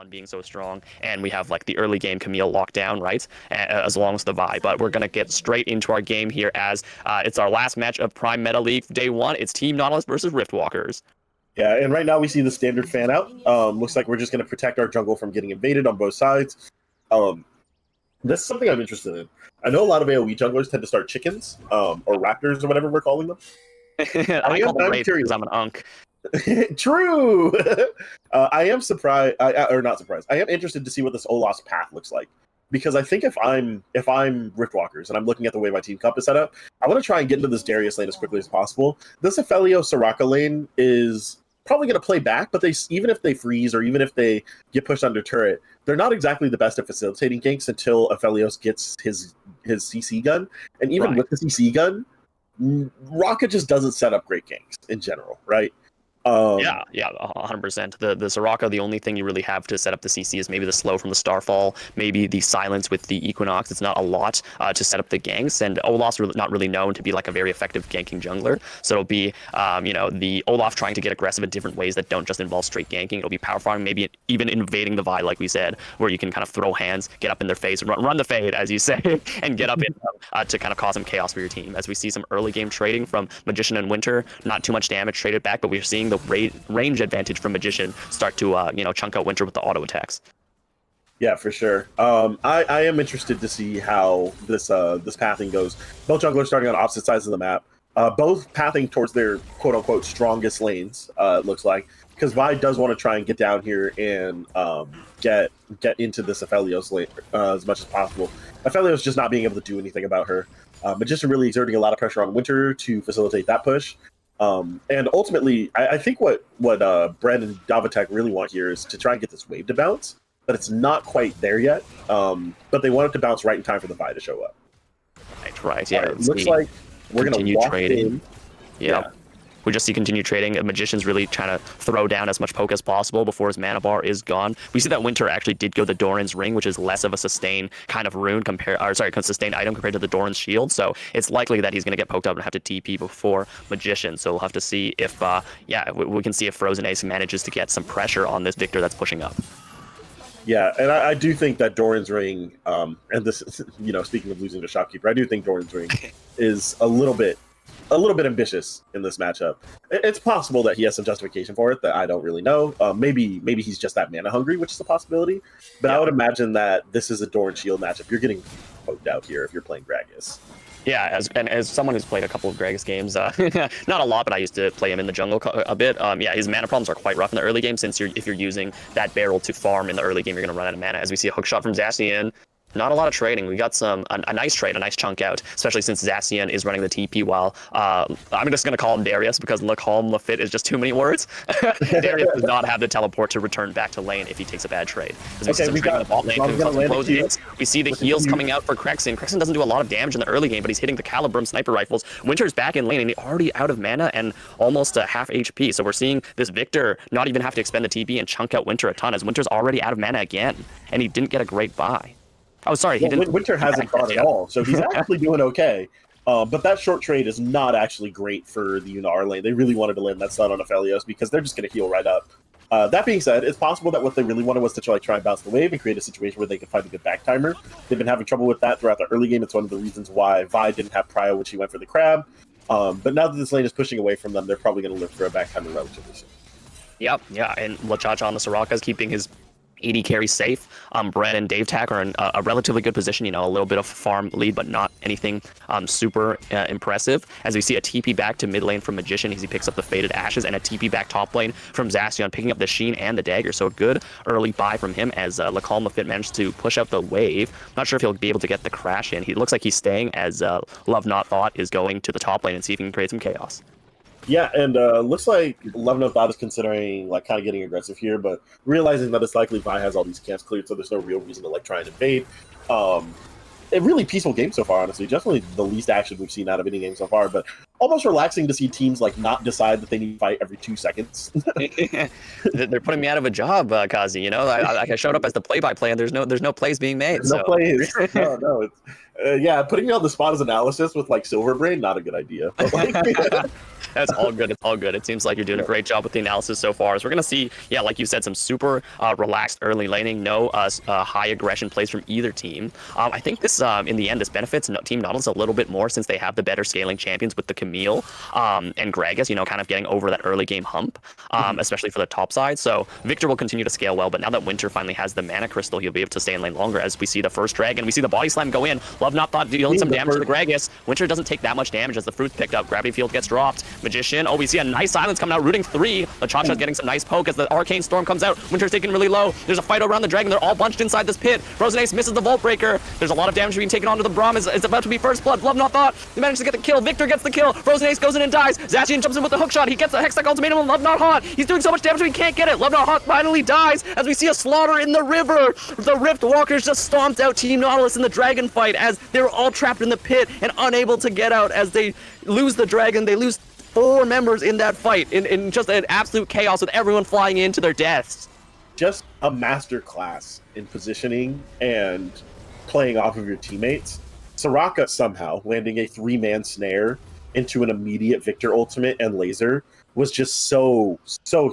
Dawn being so strong, and we have like the early game Camille lockdown, right? As long as the Vi. But we're gonna get straight into our game here as it's our last match of Prime Meta League Day 1. It's Team Nautilus versus Riftwalkers. Yeah, and right now we see the standard fan out. Looks like we're just going to protect our jungle from getting invaded on both sides. This is something I'm interested in. I know a lot of AoE junglers tend to start chickens, or raptors, or whatever we're calling them. I call them Wraith because I'm an unk. True. I am surprised, or not surprised. I am interested to see what this Olaf's path looks like, because I think if I'm Riftwalkers and I'm looking at the way my team comp is set up, I want to try and get into this Darius lane as quickly as possible. This Aphelios Soraka lane is probably going to play back, but even if they freeze or even if they get pushed under turret, they're not exactly the best at facilitating ganks until Aphelios gets his CC gun. And even with the CC gun, Raka just doesn't set up great ganks in general, right? Yeah, 100%. The Soraka, the only thing you really have to set up the CC is maybe the slow from the Starfall, maybe the silence with the Equinox. It's not a lot to set up the ganks, and Olaf's not really known to be like a very effective ganking jungler. So it'll be, the Olaf trying to get aggressive in different ways that don't just involve straight ganking. It'll be power farming, maybe even invading the Vi, like we said, where you can kind of throw hands, get up in their face, run the fade, as you say, and get up in to kind of cause some chaos for your team. As we see some early game trading from Magician and Winter, not too much damage traded back, but we're seeing the range advantage from Magician start to chunk out Winter with the auto attacks. Yeah, for sure. I am interested to see how this pathing goes. Both junglers starting on opposite sides of the map, both pathing towards their quote unquote strongest lanes. It looks like, because Vi does want to try and get down here and get into this Aphelios lane as much as possible. Aphelios just not being able to do anything about her. Magician really exerting a lot of pressure on Winter to facilitate that push. And ultimately, I think what Brand and Davatek really want here is to try and get this wave to bounce, but it's not quite there yet. But they want it to bounce right in time for the Vi to show up. Right. Yeah. It looks like we're going to walk trading. in. Yeah. We just see continued trading. Magician's really trying to throw down as much poke as possible before his mana bar is gone. We see that Winter actually did go the Doran's Ring, which is less of a sustain kind of rune sustained item compared to the Doran's Shield. So it's likely that he's going to get poked up and have to TP before Magician. So we'll have to see if, we can see if Frozen Ace manages to get some pressure on this Victor that's pushing up. Yeah, and I do think that Doran's Ring, and this, speaking of losing to Shopkeeper, I do think Doran's Ring is a little bit ambitious in this matchup. It's possible that he has some justification for it that I don't really know. Maybe he's just that mana hungry, which is a possibility. But I would imagine that this is a Doran Shield matchup. You're getting poked out here if you're playing Gragas. Yeah, as someone who's played a couple of Gragas games, not a lot, but I used to play him in the jungle a bit. His mana problems are quite rough in the early game, since if you're using that barrel to farm in the early game, you're going to run out of mana. As we see a hook shot from Zacian. Not a lot of trading. We got a nice trade, a nice chunk out, especially since Zacian is running the TP while I'm just going to call him Darius because Lacombe Lafitte is just too many words. Darius does not have the teleport to return back to lane if he takes a bad trade. We see the heals coming out for Crexen. Crexen doesn't do a lot of damage in the early game, but he's hitting the Calibrum sniper rifles. Winter's back in lane and he's already out of mana and almost half HP. So we're seeing this Victor not even have to expend the TP and chunk out Winter a ton, as Winter's already out of mana again, and he didn't get a great buy. Oh, sorry. Winter hasn't gone at all, so he's actually doing okay. But that short trade is not actually great for the Yunar lane. They really wanted to land that stun on Aphelios because they're just going to heal right up. That being said, it's possible that what they really wanted was to try and bounce the wave and create a situation where they could find a good back timer. They've been having trouble with that throughout the early game. It's one of the reasons why Vi didn't have Prio when she went for the crab. But now that this lane is pushing away from them, they're probably going to look for a back timer relatively soon. Yep, yeah, and Lachacha on the Soraka is keeping his AD carry safe. Brett and Dave Tack are in a relatively good position, a little bit of farm lead, but not anything super impressive. As we see a TP back to mid lane from Magician as he picks up the Faded Ashes, and a TP back top lane from Zacian, picking up the Sheen and the Dagger. So a good early buy from him as Lacombe Lafitte managed to push out the wave. Not sure if he'll be able to get the crash in. He looks like he's staying as Love Not Thought is going to the top lane and see if he can create some chaos. Yeah, and looks like Love No Thought is considering kind of getting aggressive here, but realizing that it's likely Vi has all these camps cleared, so there's no real reason to try and invade. A really peaceful game so far, honestly. Definitely the least action we've seen out of any game so far, but almost relaxing to see teams not decide that they need to fight every 2 seconds. They're putting me out of a job, Kazi. I showed up as the play-by-play, and there's no plays being made. No plays. No. It's putting me on the spot as analysis with Silverbrain, not a good idea. But, That's all good. It's all good. It seems like you're doing a great job with the analysis so far. So we're going to see, yeah, like you said, some super relaxed early laning, no high aggression plays from either team. I think this, in the end, this benefits Team Nautilus a little bit more since they have the better scaling champions with the Camille and Gragas, kind of getting over that early game hump, especially for the top side. So Victor will continue to scale well, but now that Winter finally has the mana crystal, he'll be able to stay in lane longer as we see the first dragon. We see the body slam go in. Love Not Thought dealing some damage to the Gragas. Winter doesn't take that much damage as the fruit's picked up. Gravity Field gets dropped. Magician. Oh, we see a nice silence coming out, rooting 3. LaChacha's getting some nice poke as the Arcane Storm comes out. Winter's taken really low. There's a fight around the dragon. They're all bunched inside this pit. Frozen Ace misses the Vault Breaker. There's a lot of damage being taken onto the Braum. It's about to be first blood. Love Not Thought. They manage to get the kill. Victor gets the kill. Frozen Ace goes in and dies. Zacian jumps in with the hook shot. He gets a Hextech Ultimatum and Love Not Hot. He's doing so much damage he can't get it. Love Not Hot finally dies as we see a slaughter in the river. The Rift Walkers just stomped out Team Nautilus in the dragon fight as they were all trapped in the pit and unable to get out as they lose the dragon. They lose 4 members in that fight in just an absolute chaos with everyone flying into their deaths. Just a master class in positioning and playing off of your teammates. Soraka somehow landing a 3-man snare into an immediate Victor ultimate and laser was just so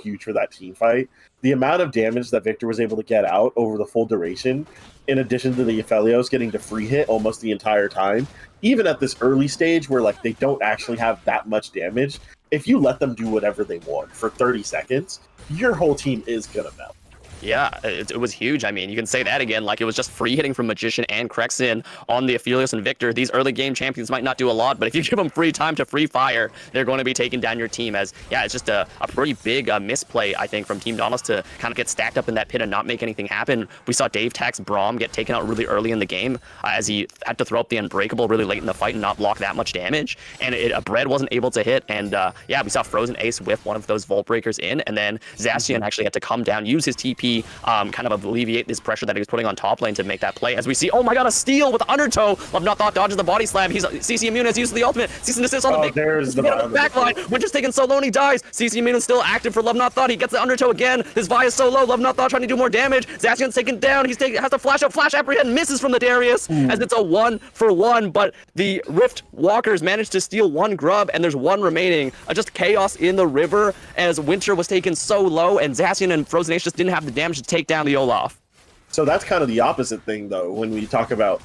huge for that team fight. The amount of damage that Victor was able to get out over the full duration, in addition to the Aphelios getting to free hit almost the entire time, even at this early stage where like they don't actually have that much damage, if you let them do whatever they want for 30 seconds, your whole team is gonna melt. Yeah, it was huge. I mean, you can say that again, like it was just free hitting from Magician and Krexin on the Aphelios and Victor. These early game champions might not do a lot, but if you give them free time to free fire, they're going to be taking down your team as, yeah, it's just a pretty big misplay, I think, from Team Nautilus to kind of get stacked up in that pit and not make anything happen. We saw Dave Tack's Braum get taken out really early in the game as he had to throw up the Unbreakable really late in the fight and not block that much damage, and Bread wasn't able to hit, and yeah, we saw Frozen Ace whiff one of those Vault Breakers in, and then Zacian actually had to come down, use his TP, kind of alleviate this pressure that he was putting on top lane to make that play. As we see, oh my god, a steal with Undertow. Love Not Thought dodges the body slam. He's CC immune as he uses the ultimate. Cease and desist on the big there's the backline. Winter's taken so low and he dies. CC immune is still active for Love Not Thought. He gets the Undertow again. His Vi is so low. Love Not Thought trying to do more damage. Zacian's taken down. Has to flash up, flash apprehend, misses from the Darius as it's a 1-for-1, but the Rift Walkers managed to steal 1 grub and there's 1 remaining. Just chaos in the river as Winter was taken so low and Zacian and Frozen Ace just didn't have the damage to take down the Olaf. So that's kind of the opposite thing, though, when we talk about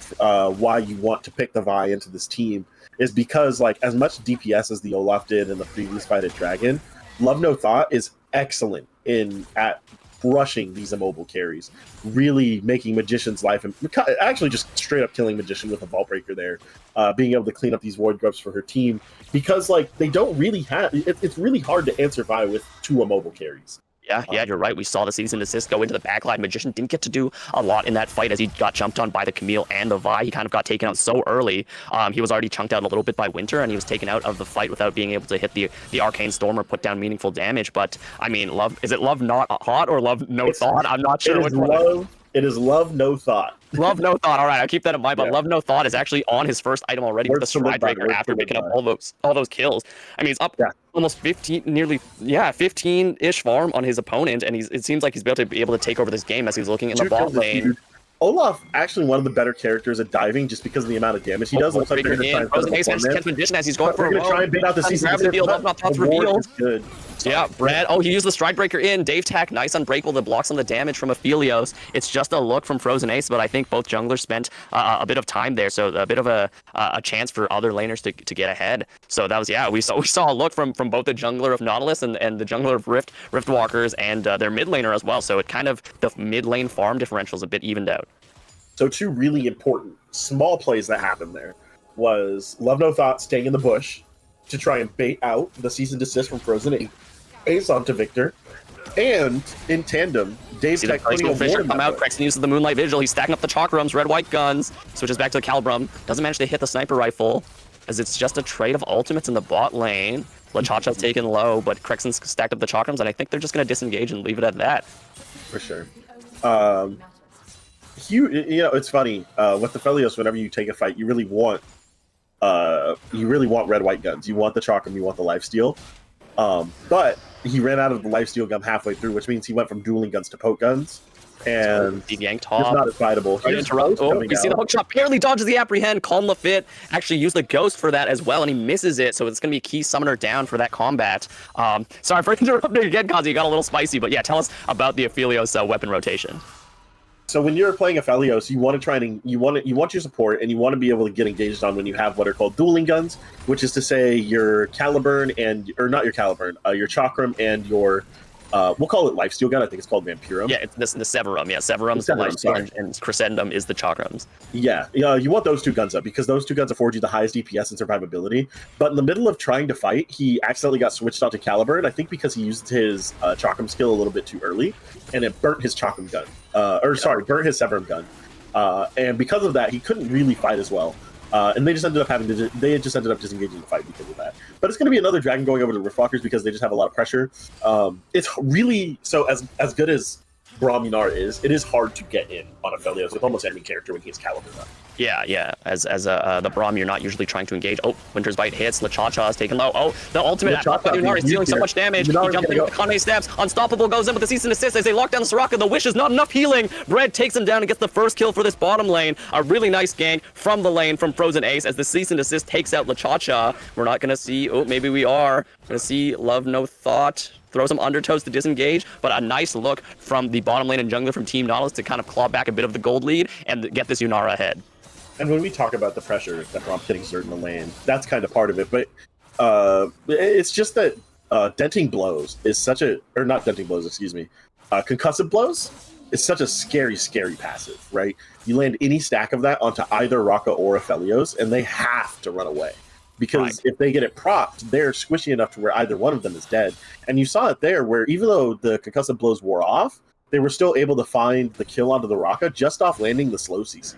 why you want to pick the Vi into this team, is because, like, as much DPS as the Olaf did in the previous fight at Dragon, Love No Thought is excellent at crushing these immobile carries, really making Magician's life, and actually just straight up killing Magician with a Vault Breaker there, being able to clean up these Void Grubs for her team, because, like, they don't really have, it's really hard to answer Vi with 2 immobile carries. Yeah, you're right. We saw the Cease and Desist go into the backline. Magician didn't get to do a lot in that fight as he got jumped on by the Camille and the Vi. He kind of got taken out so early. He was already chunked out a little bit by Winter, and he was taken out of the fight without being able to hit the Arcane Storm or put down meaningful damage. But, I mean, is it Love Not Hot or Love No Thought? I'm not sure which one. It is Love No Thought. Love No Thought. All right, I'll keep that in mind. But Love No Thought is actually on his first item already with the Stride Breaker after picking up all those kills. I mean, he's up almost 15, nearly 15-ish farm on his opponent, and it seems like he's about to be able to take over this game as he's looking in the bot lane. Olaf actually one of the better characters at diving just because of the amount of damage he does. Looks like they're going to try and Frozen Ace has condition as he's going for a try and bait out the season. Love Not Thought's revealed. Good. Yeah, Brad. Oh, he used the Stride Breaker in. Dave Tack, nice Unbreakable that blocks some of the damage from Aphelios. It's just a look from Frozen Ace, but I think both junglers spent a bit of time there, so a bit of a chance for other laners to get ahead. So that was, we saw a look from both the jungler of Nautilus and the jungler of Rift Walkers and their mid laner as well. So it kind of, the mid lane farm differential is a bit evened out. So 2 really important small plays that happened there was Love No Thought staying in the bush to try and bait out the Cease and Desist from Frozen Ace onto Victor, and in tandem, Dave Tech Fisher come out. Krexin uses the Moonlight Vigil. He's stacking up the Chakrams, red-white guns, switches back to the Calibrum, doesn't manage to hit the sniper rifle, as it's just a trade of ultimates in the bot lane. LaChacha's taken low, but Krexin's stacked up the Chakrams, and I think they're just going to disengage and leave it at that. For sure. It's funny, with the Aphelios, whenever you take a fight, you really want red-white guns. You want the Chakram, you want the lifesteal. But he ran out of the lifesteal gun halfway through, which means he went from dueling guns to poke guns. and Deep Yank just top. not as fightable. Trying to Here's interrupt. Ghost Oh, coming we see the out. hook shot. Barely dodges the apprehend. Calm Lafitte actually used the ghost for that as well, and he misses it. So it's going to be a key summoner down for that combat. Sorry for interrupting again, Kazi. You got a little spicy, but yeah, tell us about the Aphelios weapon rotation. So when you're playing Aphelios, you want to try and you want your support, and you want to be able to get engaged on when you have what are called dueling guns, which is to say your Caliburn or not your Caliburn, your Chakram and your we'll call it Lifesteal gun. I think it's called Vampirum. Yeah, it's the Severum. Yeah, Severum's the Lifesteal, and Crescendum is the Chakrams. Yeah, you want those two guns up because those two guns afford you the highest DPS and survivability. But in the middle of trying to fight, he accidentally got switched out to Caliburn. I think because he used his Chakram skill a little bit too early, and it burnt his Chakram gun. Burnt his Severum gun. And because of that, he couldn't really fight as well. And they just ended up disengaging the fight because of that. But it's going to be another dragon going over to Riftwalkers because they just have a lot of pressure. It's really so as good as Braum Yunara is, it is hard to get in on Aphelios with almost any character when he has Caliburn up. Yeah. As the Braum, you're not usually trying to engage. Oh, Winter's Bite hits. LeChacha is taken low. Oh, the ultimate Yunara is dealing so much damage. He jumps in with the Kane steps. Unstoppable goes in with the cease and assist as they lock down the Soraka. The Wish is not enough healing. Bread takes him down and gets the first kill for this bottom lane. A really nice gank from the lane from Frozen Ace as the cease and assist takes out LeChacha. We're not going to see... Oh, maybe we are. Going to see Love No Thought throw some undertows to disengage, but a nice look from the bottom lane and jungler from Team Nautilus to kind of claw back a bit of the gold lead and get this Yunara ahead. And when we talk about the pressure that Braum's getting exerted in the lane, that's kind of part of it. But it's just that denting blows is such a... Or not denting blows, excuse me. Concussive blows is such a scary, scary passive, right? You land any stack of that onto either Raka or Aphelios, and they have to run away. Because if they get it propped, they're squishy enough to where either one of them is dead. And you saw it there where even though the concussive blows wore off, they were still able to find the kill onto the Raka just off landing the slow CC.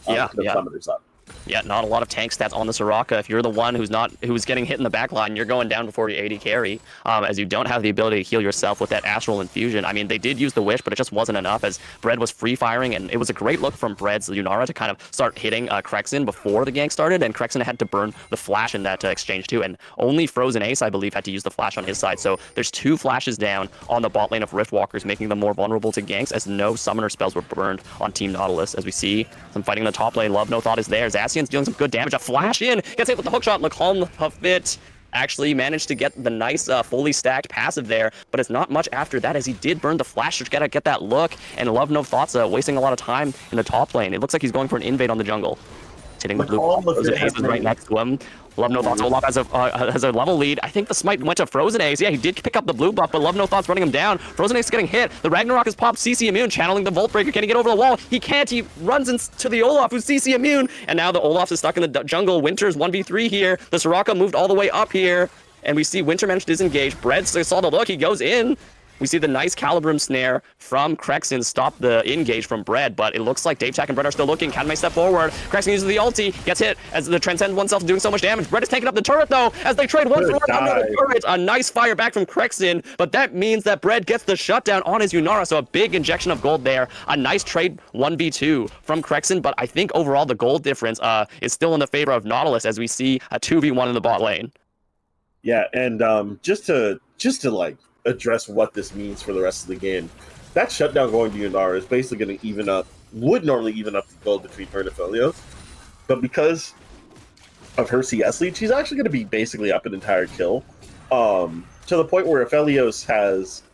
Summoners up. Yeah, not a lot of tank stats on the Soraka. If you're the one who's getting hit in the back line, you're going down before your AD carry, as you don't have the ability to heal yourself with that Astral Infusion. I mean, they did use the Wish, but it just wasn't enough as Bread was free-firing, and it was a great look from Bread's Yunara to kind of start hitting Crexen before the gank started, and Crexen had to burn the flash in that exchange too, and only Frozen Ace, I believe, had to use the flash on his side. So there's 2 flashes down on the bot lane of Riftwalkers, making them more vulnerable to ganks, as no summoner spells were burned on Team Nautilus. As we see some fighting in the top lane, Love No Thought is there. Zacian's dealing some good damage. A flash in, gets hit with the hook shot. Calm Lafitte actually managed to get the nice fully stacked passive there, but it's not much after that as he did burn the flash to get that look, and Love No Thoughts wasting a lot of time in the top lane. It looks like he's going for an invade on the jungle. It's hitting the blue. Frozen Ace is right next to him. Love No Thoughts Olaf has a level lead. I think the smite went to Frozen Ace. Yeah, he did pick up the blue buff, but Love No Thoughts running him down. Frozen Ace getting hit. The Ragnarok has popped CC immune, channeling the Volt Breaker. Can he get over the wall? He can't. He runs into the Olaf, who's CC immune, and now the Olaf is stuck in the jungle. Winter's 1v3 here. The Soraka moved all the way up here, and we see Winter managed to disengage. Bread saw the look. He goes in. We see the nice Calibrum snare from Crexen stop the engage from Bread, but it looks like Dave Tack and Bread are still looking. Cadme step forward. Crexen uses the ulti, gets hit as the Transcend oneself doing so much damage. Bread is taking up the turret though, as they trade one for one under the turret. A nice fire back from Crexen, but that means that Bread gets the shutdown on his Yunara, so a big injection of gold there. A nice trade 1v2 from Crexen, but I think overall the gold difference is still in the favor of Nautilus as we see a 2v1 in the bot lane. Yeah, and just to like address what this means for the rest of the game. That shutdown going to Yunara is basically going to would normally even up the gold between her and Aphelios, but because of her CS lead, she's actually going to be basically up an entire kill, to the point where Aphelios has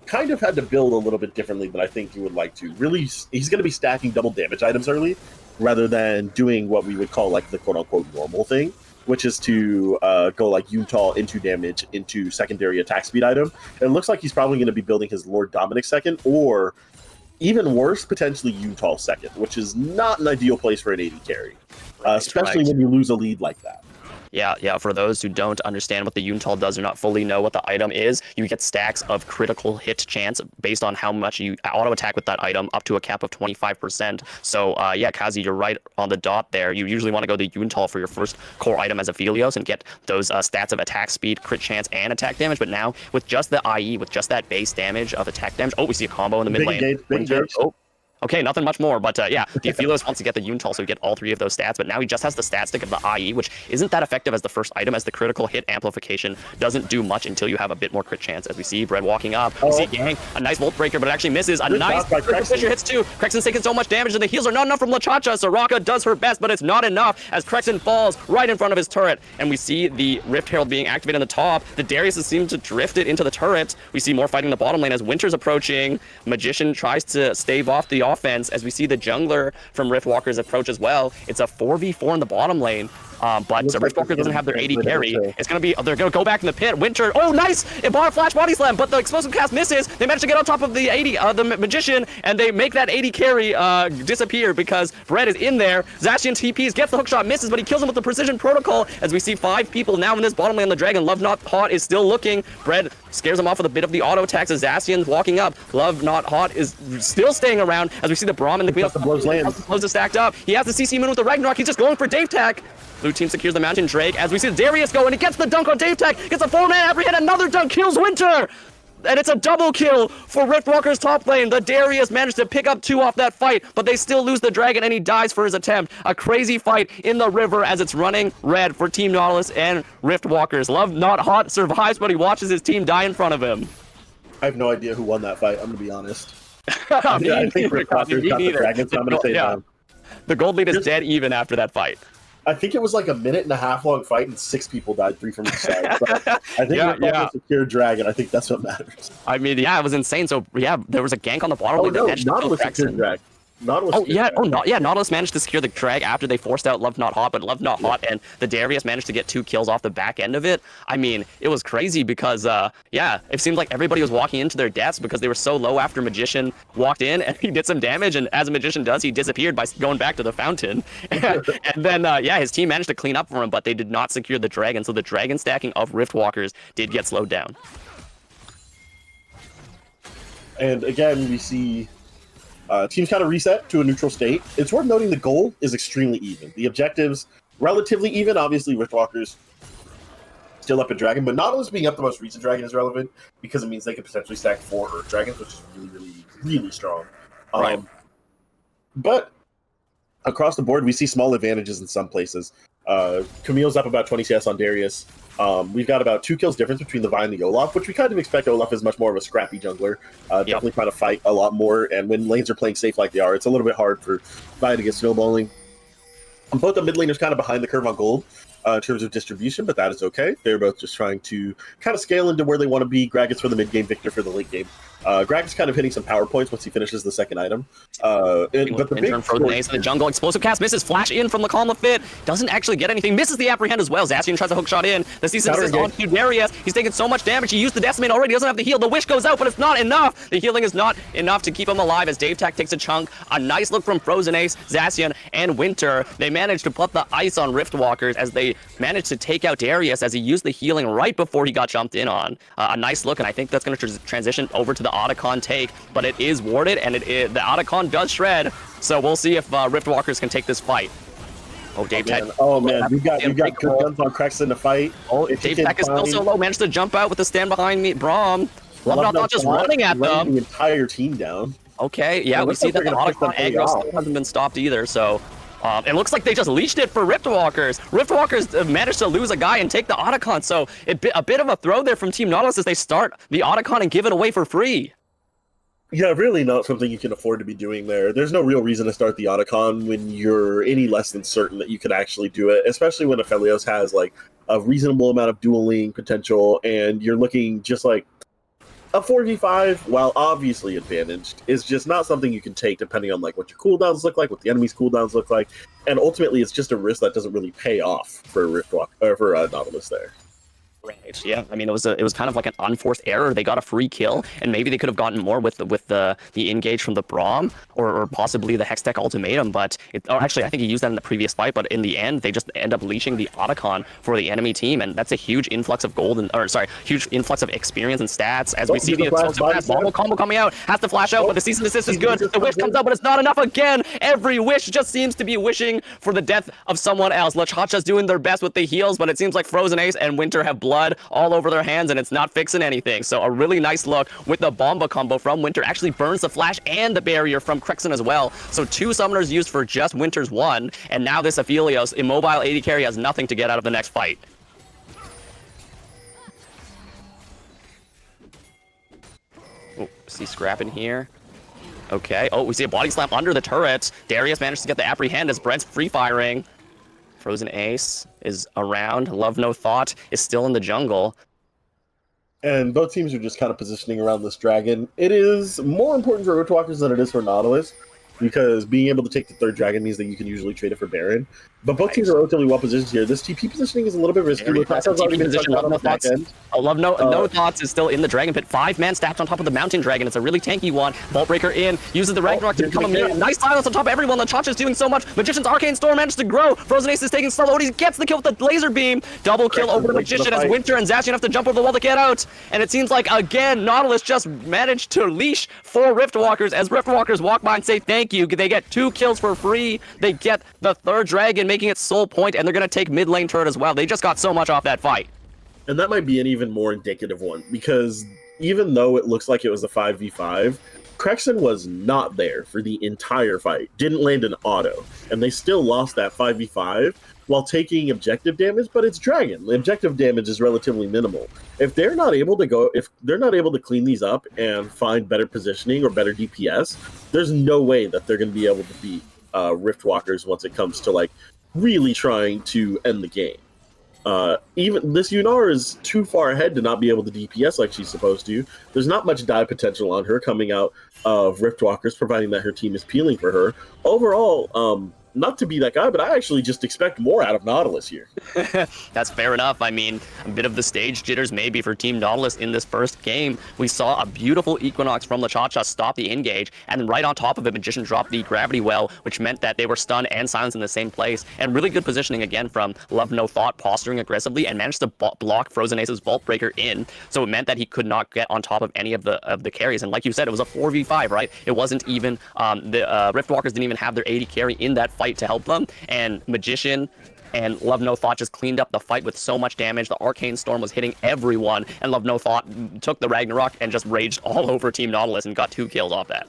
kind of had to build a little bit differently than I think he would like to. Really, he's going to be stacking double damage items early, rather than doing what we would call like the quote-unquote normal thing, which is to go like Yuntal into damage into secondary attack speed item. And it looks like he's probably going to be building his Lord Dominic second, or even worse, potentially Yuntal second, which is not an ideal place for an AD carry, especially when you lose a lead like that. Yeah, for those who don't understand what the Yuntal does or not fully know what the item is, you get stacks of critical hit chance based on how much you auto-attack with that item up to a cap of 25%. So, yeah, Kazi, you're right on the dot there. You usually want to go the Yuntal for your first core item as Aphelios and get those stats of attack speed, crit chance, and attack damage. But now, with just the IE, with just that base damage of attack damage, oh, we see a combo in the mid lane. Okay, nothing much more, but yeah, Theophilos wants to get the Unitol so he get all 3 of those stats, but now he just has the stat stick of the IE, which isn't that effective as the first item, as the critical hit amplification doesn't do much until you have a bit more crit chance. As we see Bread walking up, we see Gang, a nice Volt Breaker, but it actually misses. A nice Fisher hits 2. Crexen's taking so much damage, and the heals are not enough from Lachacha. Soraka does her best, but it's not enough, as Crexen falls right in front of his turret, and we see the Rift Herald being activated on the top. The Darius seems to drift it into the turret. We see more fighting in the bottom lane as Winter's approaching. Magician tries to stave off the offense, as we see the jungler from Riftwalker's approach as well. It's a 4v4 in the bottom lane. But Riftwalker doesn't have their AD carry. It's gonna be, they're gonna go back in the pit. Winter, oh nice! It bought a flash body slam, but the explosive cast misses. They manage to get on top of the AD, the Magician, and they make that AD carry disappear because Bread is in there. Zacian TPs, gets the hookshot, misses, but he kills him with the precision protocol. As we see 5 people now in this bottom lane on the Dragon. Love Not Hot is still looking. Bread scares him off with a bit of the auto attacks as Zacian's walking up. Love Not Hot is still staying around as we see the Braum and the Queen of blows land. Blows is stacked up. He has the CC Moon with the Ragnarok. He's just going for Dave Tech. Blue team secures the Mountain Drake as we see Darius go, and he gets the dunk on Dave Tech, gets a 4-man apprehend, another dunk, kills Winter! And it's a double kill for Riftwalker's top lane. The Darius managed to pick up 2 off that fight, but they still lose the Dragon, and he dies for his attempt. A crazy fight in the river as it's running red for Team Nautilus and Riftwalkers. Love Not Hot survives, but he watches his team die in front of him. I have no idea who won that fight, I'm going to be honest. I think Riftwalkers got the Dragon, so I'm going to say them. The gold lead is dead even after that fight. I think it was like a 1.5 minute long fight, and 6 people died, 3 from each side. So I think Riftwalker secured Dragon. I think that's what matters. I mean, yeah, it was insane. So yeah, there was a gank on the bottom. Oh no, Nautilus secured Dragon. Nautilus managed to secure the drag after they forced out Love Not Hot, but Love Not Hot and the Darius managed to get 2 kills off the back end of it. I mean, it was crazy because, it seemed like everybody was walking into their deaths because they were so low after Magician walked in and he did some damage, and as a Magician does, he disappeared by going back to the fountain. And then, his team managed to clean up for him, but they did not secure the Dragon, so the Dragon stacking of Riftwalkers did get slowed down. And again, we see teams kind of reset to a neutral state. It's worth noting the goal is extremely even. The objectives, relatively even. Obviously, Riftwalkers still up a Dragon, but Nautilus being up the most recent Dragon is relevant because it means they could potentially stack 4 Earth Dragons, which is really, really, really strong. Right. But across the board, we see small advantages in some places. Camille's up about 20 CS on Darius. We've got about 2 kills difference between the Vi and the Olaf, which we kind of expect. Olaf is much more of a scrappy jungler, definitely trying to fight a lot more, and when lanes are playing safe like they are, it's a little bit hard for Vi to get snowballing. Both the mid laners kind of behind the curve on gold in terms of distribution, but that is okay. They're both just trying to kind of scale into where they want to be. Greg is for the mid game, Victor for the late game. Greg is kind of hitting some power points once he finishes the second item. But the big frozen ace in the jungle, explosive cast misses, flash in from the Calm of Fit, doesn't actually get anything, misses the apprehend as well. Zacian tries a hook shot in. The season assist on to Darius. He's taking so much damage. He used the decimate already. He doesn't have the heal. The wish goes out, but it's not enough. The healing is not enough to keep him alive as Dave Tech takes a chunk. A nice look from Frozen Ace, Zacian, and Winter. They managed to put the ice on Riftwalkers as they managed to take out Darius as he used the healing right before he got jumped in on. A nice look, and I think that's going to transition over to the Otacon take, but it is warded, and the Otacon does shred, so we'll see if Riftwalkers can take this fight. Oh, Dave Tech. Oh, man. You got good guns on Crexen to fight. Oh, Dave Tech is still so low. Managed to jump out with the stand behind me. Braum. Love Not just running at them. The entire team down. Okay, yeah, we see that the Otacon aggro still hasn't been stopped either, so... it looks like they just leashed it for Riftwalkers. Riftwalkers managed to lose a guy and take the Otacon, so a bit of a throw there from Team Nautilus as they start the Otacon and give it away for free. Yeah, really not something you can afford to be doing there. There's no real reason to start the Otacon when you're any less than certain that you can actually do it, especially when Aphelios has like a reasonable amount of dueling potential and you're looking just like a 4v5, while obviously advantaged, is just not something you can take depending on like what your cooldowns look like, what the enemy's cooldowns look like, and ultimately it's just a risk that doesn't really pay off for Nautilus there. Right. Yeah. I mean, it was kind of like an unforced error. They got a free kill, and maybe they could have gotten more with the engage from the Braum or possibly the Hextech ultimatum. But actually, I think he used that in the previous fight. But in the end, they just end up leashing the Otacon for the enemy team, and that's a huge influx of gold huge influx of experience and stats. As we see the bubble combo coming out, has to flash out, but the cease and desist is good. The wish comes out, but it's not enough again. Every wish just seems to be wishing for the death of someone else. Lachacha's doing their best with the heals, but it seems like Frozen Ace and Winter have blood blood all over their hands, and it's not fixing anything. So a really nice look with the Bomba combo from Winter. Actually burns the flash and the barrier from Crexon as well. So 2 summoners used for just Winter's 1, and now this Aphelios immobile AD carry has nothing to get out of the next fight. Oh, see Scrap in here. Okay. Oh, we see a body slam under the turret. Darius managed to get the apprehend as Brent's free firing. Frozen Ace is around. Love No Thought is still in the jungle. And both teams are just kind of positioning around this dragon. It is more important for Riftwalkers than it is for Nautilus, because being able to take the 3rd dragon means that you can usually trade it for Baron. But both teams are relatively well positioned here. This TP positioning is a little bit risky. TP position, Love No Thoughts. Love No Thoughts is still in the Dragon Pit. 5-man stacked on top of the Mountain Dragon. It's a really tanky one. Vault Breaker in, uses the Ragnarok to become immune. Nice silence on top of everyone. LeChacha is doing so much. Magician's Arcane Storm managed to grow. Frozen Ace is taking slow. Odie gets the kill with the laser beam. Double kill over the Magician as Winter and Zacian have to jump over the wall to get out. And it seems like, again, Nautilus just managed to leash 4 Riftwalkers as Riftwalkers walk by and say thank you. They get 2 kills for free. They get the 3rd dragon, making it sole point, and they're going to take mid lane turret as well. They just got so much off that fight. And that might be an even more indicative one, because even though it looks like it was a 5v5, Crexon was not there for the entire fight, didn't land an auto, and they still lost that 5v5 while taking objective damage, but it's Dragon. The objective damage is relatively minimal. If they're not able to clean these up and find better positioning or better DPS, there's no way that they're going to be able to beat Riftwalkers once it comes to like really trying to end the game. Even this Yunar is too far ahead to not be able to DPS like she's supposed to. There's not much dive potential on her coming out of Riftwalkers, providing that her team is peeling for her. Overall, not to be that guy, but I actually just expect more out of Nautilus here. That's fair enough. I mean, a bit of the stage jitters maybe for Team Nautilus in this first game. We saw a beautiful Equinox from LeChacha stop the engage, and then right on top of it, Magician dropped the Gravity Well, which meant that they were stunned and silenced in the same place. And really good positioning again from Love No Thought, posturing aggressively, and managed to block Frozen Ace's Vault Breaker in. So it meant that he could not get on top of any of the carries. And like you said, it was a 4v5, right? It wasn't even, the Riftwalkers didn't even have their AD carry in that fight to help them, and Magician and Love No Thought just cleaned up the fight with so much damage. The Arcane Storm was hitting everyone, and Love No Thought took the Ragnarok and just raged all over Team Nautilus and got 2 kills off that.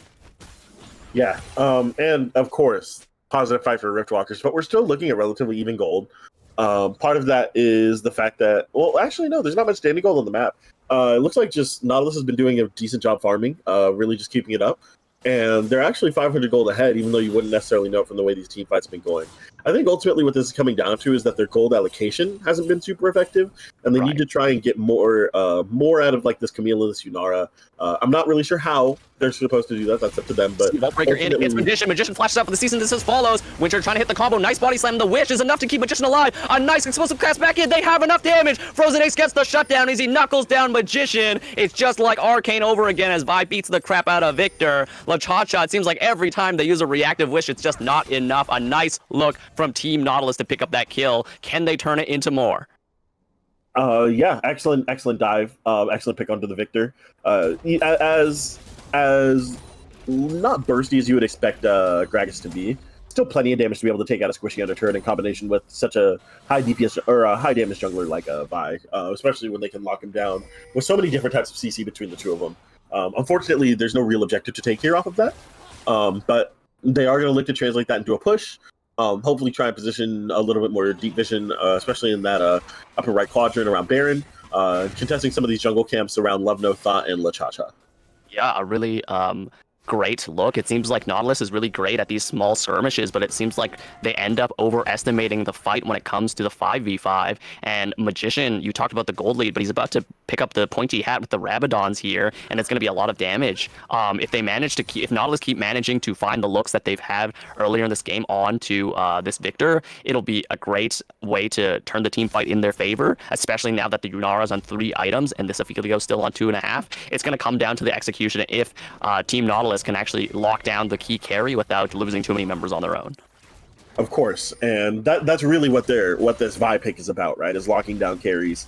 Yeah, and of course, positive fight for Riftwalkers, but we're still looking at relatively even gold. Part of that is the fact that, well, actually, no, there's not much standing gold on the map. It looks like just Nautilus has been doing a decent job farming, really just keeping it up. And they're actually 500 gold ahead, even though you wouldn't necessarily know it from the way these team fights have been going. I think ultimately what this is coming down to is that their gold allocation hasn't been super effective, and they need to try and get more out of like this Camila, this Yunara. I'm not really sure how they're supposed to do that. That's up to them. But Vault Breaker in against Magician. Magician flashes out for the season. This is follows. Winter trying to hit the combo. Nice body slam. The Wish is enough to keep Magician alive. A nice explosive cast back in. They have enough damage. Frozen Ace gets the shutdown as he knuckles down Magician. It's just like Arcane over again as Vi beats the crap out of Victor. LeChacha, it seems like every time they use a reactive Wish, it's just not enough. A nice look from Team Nautilus to pick up that kill. Can they turn it into more? Yeah, excellent dive. Excellent pick onto the Victor. As not bursty as you would expect Gragas to be, still plenty of damage to be able to take out a squishy under turret in combination with such a high DPS or a high damage jungler like Vi, especially when they can lock him down with so many different types of CC between the two of them. Unfortunately, there's no real objective to take here off of that, but they are going to look to translate that into a push. Hopefully try and position a little bit more deep vision, especially in that upper right quadrant around Baron, contesting some of these jungle camps around Love No Thought and LeChacha. Yeah, a really great look. It seems like Nautilus is really great at these small skirmishes, but it seems like they end up overestimating the fight when it comes to the 5v5. And Magician, you talked about the gold lead, but he's about to pick up the pointy hat with the Rabadons here, and it's going to be a lot of damage. If they manage to if Nautilus keep managing to find the looks that they've had earlier in this game onto this Victor, it'll be a great way to turn the team fight in their favor, especially now that the Yunara's on 3 items and this Aphelios still on 2.5. It's going to come down to the execution if Team Nautilus can actually lock down the key carry without losing too many members on their own. Of course, and that's really what this Vi pick is about, right? Is locking down carries.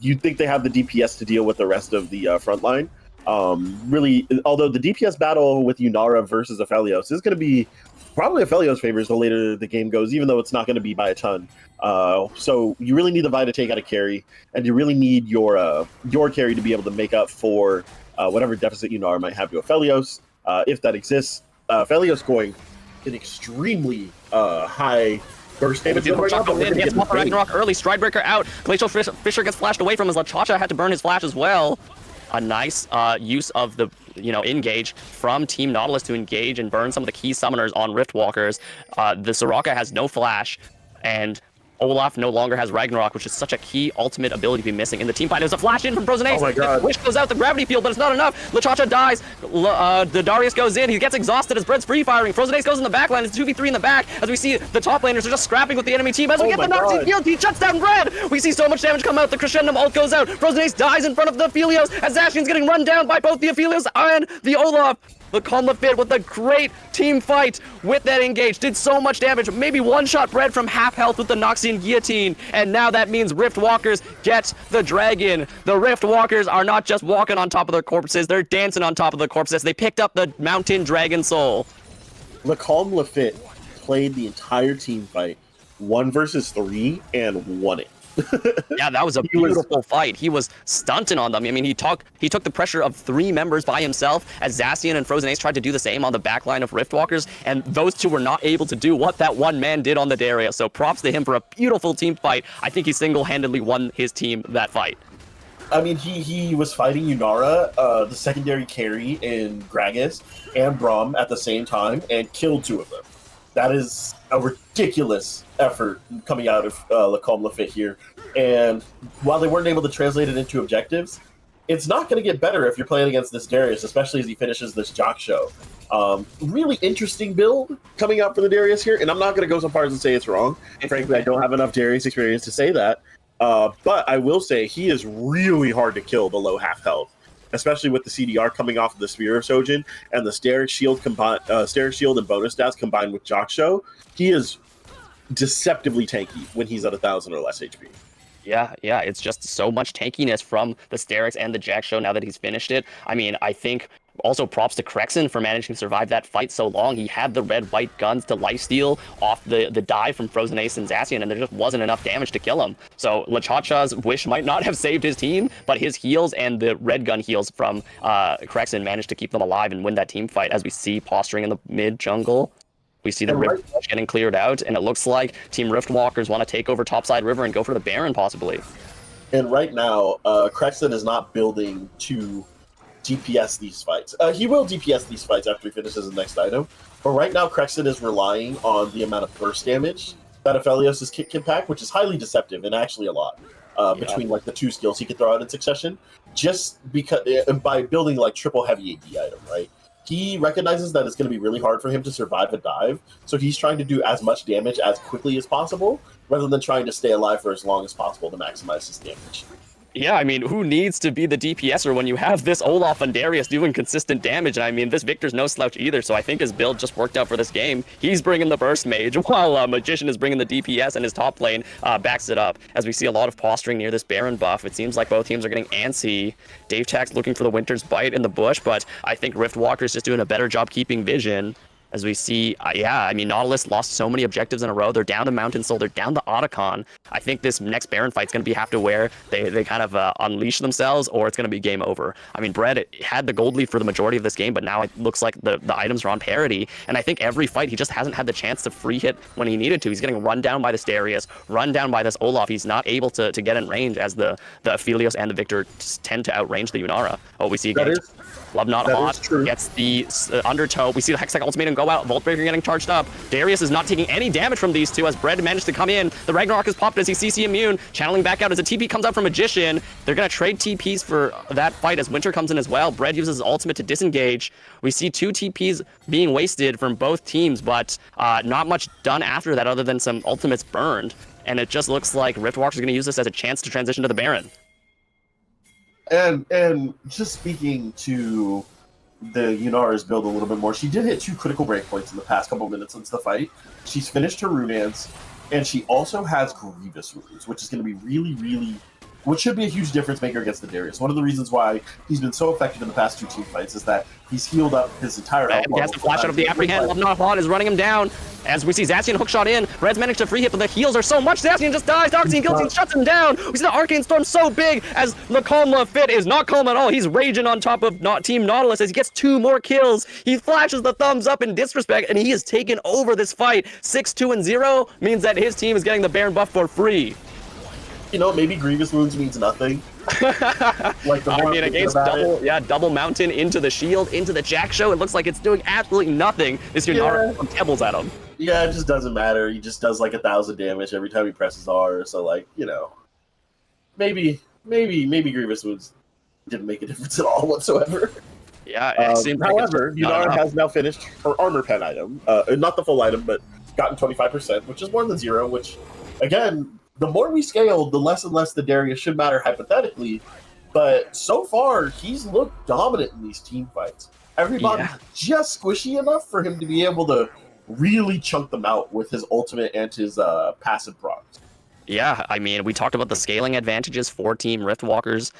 You'd think they have the DPS to deal with the rest of the front line, Really, although the DPS battle with Yunara versus Aphelios is going to be probably Aphelios favors the later the game goes, even though it's not going to be by a ton. So you really need the Vi to take out a carry, and you really need your carry to be able to make up for whatever deficit Yunara might have to Aphelios, if that exists. Aphelios going an extremely high burst damage. He gets Ragnarok early, Stridebreaker out. Glacial Fisher gets flashed away from his Lachacha, had to burn his flash as well. A nice use of the engage from Team Nautilus to engage and burn some of the key summoners on Riftwalkers. The Soraka has no flash, and Olaf no longer has Ragnarok, which is such a key ultimate ability to be missing in the team fight. There's a flash in from Frozen Ace. Oh my god. Wish goes out the gravity field, but it's not enough. Lachacha dies. The Darius goes in. He gets exhausted as Bread's free firing. Frozen Ace goes in the back line. It's 2v3 in the back as we see the top laners are just scrapping with the enemy team. As we get the Nazi field, he shuts down Bread. We see so much damage come out. The Crescendum ult goes out. Frozen Ace dies in front of the Aphelios as Zacian's getting run down by both the Aphelios and the Olaf. The Conla Fit with a great team fight with that engage. Did so much damage. Maybe one-shot Bread from half health with the Noxian Guillotine. And now that means Riftwalkers get the dragon. The Riftwalkers are not just walking on top of their corpses. They're dancing on top of the corpses. They picked up the Mountain Dragon Soul. Lacombe Lafitte played the entire team fight 1 versus 3 and won it. Yeah, that was a beautiful fight. He was stunting on them. I mean, he took the pressure of 3 members by himself as Zacian and Frozen Ace tried to do the same on the backline of Riftwalkers, and those two were not able to do what that one man did on the Darius. So props to him for a beautiful team fight. I think he single-handedly won his team that fight. I mean, he was fighting Yunara, the secondary carry in Gragas and Braum at the same time, and killed 2 of them. That is a ridiculous effort coming out of Lacombe Lafitte here. And while they weren't able to translate it into objectives, it's not going to get better if you're playing against this Darius, especially as he finishes this Jock Show. Really interesting build coming out for the Darius here, and I'm not going to go so far as to say it's wrong. Frankly, I don't have enough Darius experience to say that. But I will say he is really hard to kill below half health, especially with the CDR coming off of the Spear of Sojin and the Steric Shield and bonus stats combined with Jock Show. He is deceptively tanky when he's at 1,000 or less HP. Yeah, it's just so much tankiness from the Sterix and the Jack Show now that he's finished it. I mean, I think also props to Crexen for managing to survive that fight so long. He had the red-white guns to lifesteal off the dive from Frozen Ace and Zacian, and there just wasn't enough damage to kill him. So Lachacha's wish might not have saved his team, but his heals and the red gun heals from Crexen managed to keep them alive and win that team fight, as we see posturing in the mid-jungle. We see the Rift getting cleared out, and it looks like Team Riftwalkers want to take over topside river and go for the Baron, possibly. And right now, Crexen is not building to DPS these fights. He will DPS these fights after he finishes the next item, but right now Crexen is relying on the amount of burst damage that Aphelios' kit can pack, which is highly deceptive and actually a lot between like the 2 skills he can throw out in succession, just because by building like triple heavy AD item, right? He recognizes that it's going to be really hard for him to survive a dive, so he's trying to do as much damage as quickly as possible, rather than trying to stay alive for as long as possible to maximize his damage. Yeah, I mean, who needs to be the DPSer when you have this Olaf and Darius doing consistent damage? And I mean, this Victor's no slouch either, so I think his build just worked out for this game. He's bringing the Burst Mage, while Magician is bringing the DPS, and his top lane backs it up. As we see a lot of posturing near this Baron buff, it seems like both teams are getting antsy. Dave Tax looking for the Winter's Bite in the bush, but I think Riftwalker's just doing a better job keeping vision. As we see, I mean, Nautilus lost so many objectives in a row. They're down to Mountain Soul. They're down to Otacon. I think this next Baron fight's going to have to where they kind of unleash themselves, or it's going to be game over. I mean, Bread had the gold lead for the majority of this game, but now it looks like the items are on parity. And I think every fight, he just hasn't had the chance to free hit when he needed to. He's getting run down by this Darius, run down by this Olaf. He's not able to get in range, as the Aphelios and the Victor tend to outrange the Yunara. Oh, we see again. Love Not Hot gets the Undertow. We see the Hextech Ultimatum go out. Voltbreaker getting charged up. Darius is not taking any damage from these two as Bread managed to come in. The Ragnarok is popped as he's CC immune. Channeling back out as a TP comes out from Magician. They're going to trade TPs for that fight as Winter comes in as well. Bread uses his ultimate to disengage. We see 2 TPs being wasted from both teams, but not much done after that other than some ultimates burned. And it just looks like Riftwalkers are going to use this as a chance to transition to the Baron. And just speaking to the Yunara's build a little bit more, she did hit 2 critical breakpoints in the past couple minutes since the fight. She's finished her Rune Dance, and she also has Grievous runes, which is going to be really, really which should be a huge difference maker against the Darius. One of the reasons why he's been so effective in the past 2 team fights is that he's healed up his entire Red gets the flash out of the apprehend. Love Not Hot is running him down. As we see Zacian hookshot in, Red's managed to free hit, but the heals are so much. Zacian just dies. Darkseid Guillotine shuts him down. We see the Arcane Storm so big as the calm Fit is not calm at all. He's raging on top of Team Nautilus as he gets 2 more kills. He flashes the thumbs up in disrespect, and he has taken over this fight. 6-2-0 means that his team is getting the Baron buff for free. You know, maybe Grievous Wounds means nothing. Like the I mean, against double mountain into the shield, into the Jack Show, it looks like it's doing absolutely nothing. This Yunara pebbles at him. Yeah, it just doesn't matter. He just does like 1,000 damage every time he presses R. So, like, you know, maybe Grievous Wounds didn't make a difference at all whatsoever. Yeah. However, Yunara has now finished her armor pen item, not the full item, but gotten 25%, which is more than 0. Which, again, the more we scale, the less and less the Darius should matter hypothetically. But so far, he's looked dominant in these team fights. Everybody's just squishy enough for him to be able to really chunk them out with his ultimate and his passive procs. Yeah, I mean, we talked about the scaling advantages for Team Riftwalkers.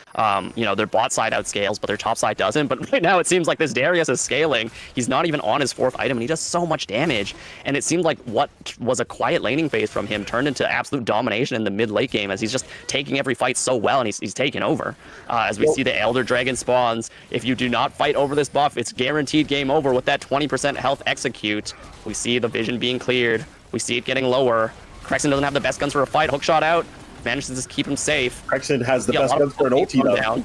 You know, their bot side outscales, but their top side doesn't. But right now, it seems like this Darius is scaling. He's not even on his 4th item, and he does so much damage. And it seemed like what was a quiet laning phase from him turned into absolute domination in the mid-late game, as he's just taking every fight so well, and he's taking over. As we see the Elder Dragon spawns, if you do not fight over this buff, it's guaranteed game over with that 20% health execute. We see the vision being cleared. We see it getting lower. Crexen doesn't have the best guns for a fight. Hookshot out. Manages to just keep him safe. Crexen has the best guns for an ulti down.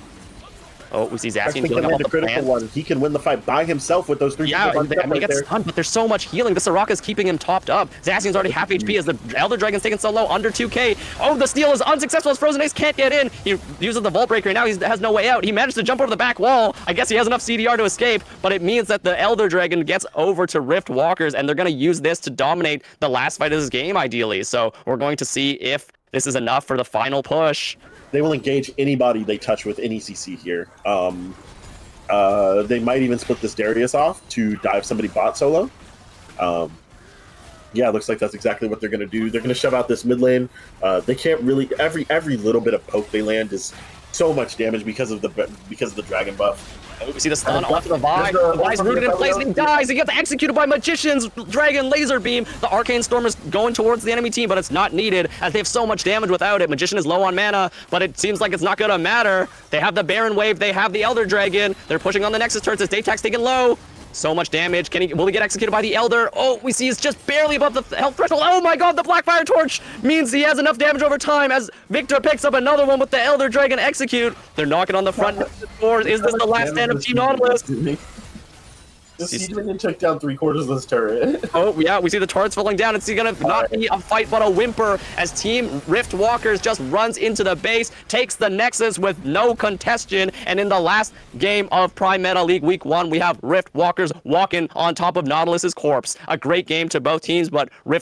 Oh, we see Zacian healing up the critical one. He can win the fight by himself with those 3. Yeah, I mean, he gets stunned, but there's so much healing. The Soraka's keeping him topped up. Zacian's already half HP as the Elder Dragon's taken so low, under 2k. Oh, the steal is unsuccessful as Frozen Ace can't get in. He uses the Vault Breaker, and now he has no way out. He managed to jump over the back wall. I guess he has enough CDR to escape, but it means that the Elder Dragon gets over to Rift Walkers, and they're going to use this to dominate the last fight of this game, ideally. So we're going to see if this is enough for the final push. They will engage anybody they touch with any CC here. They might even split this Darius off to dive somebody bot solo. Yeah, it looks like that's exactly what they're going to do. They're going to shove out this mid lane. They can't really every little bit of poke they land is so much damage because of the dragon buff. Oh, we see the stun onto the Vi. The Vi's rooted in place and he dies. He gets executed by Magician's Dragon Laser Beam. The Arcane Storm is going towards the enemy team, but it's not needed as they have so much damage without it. Magician is low on mana, but it seems like it's not going to matter. They have the Baron Wave. They have the Elder Dragon. They're pushing on the Nexus turrets as Daytax taken low. So much damage. Will he get executed by the Elder? Oh, we see he's just barely above the health threshold. Oh my god, the Blackfire Torch means he has enough damage over time as Victor picks up another one with the Elder Dragon execute. They're knocking on the front doors. Is this the last stand of Team Nautilus? The Sea Dragon took down 3/4 of this turret. Oh, yeah, we see the turrets falling down. It's gonna not be a fight, but a whimper as Team Rift Walkers just runs into the base, takes the Nexus with no contestation, and in the last game of Prime Meta League Week 1, we have Rift Walkers walking on top of Nautilus's corpse. A great game to both teams, but Rift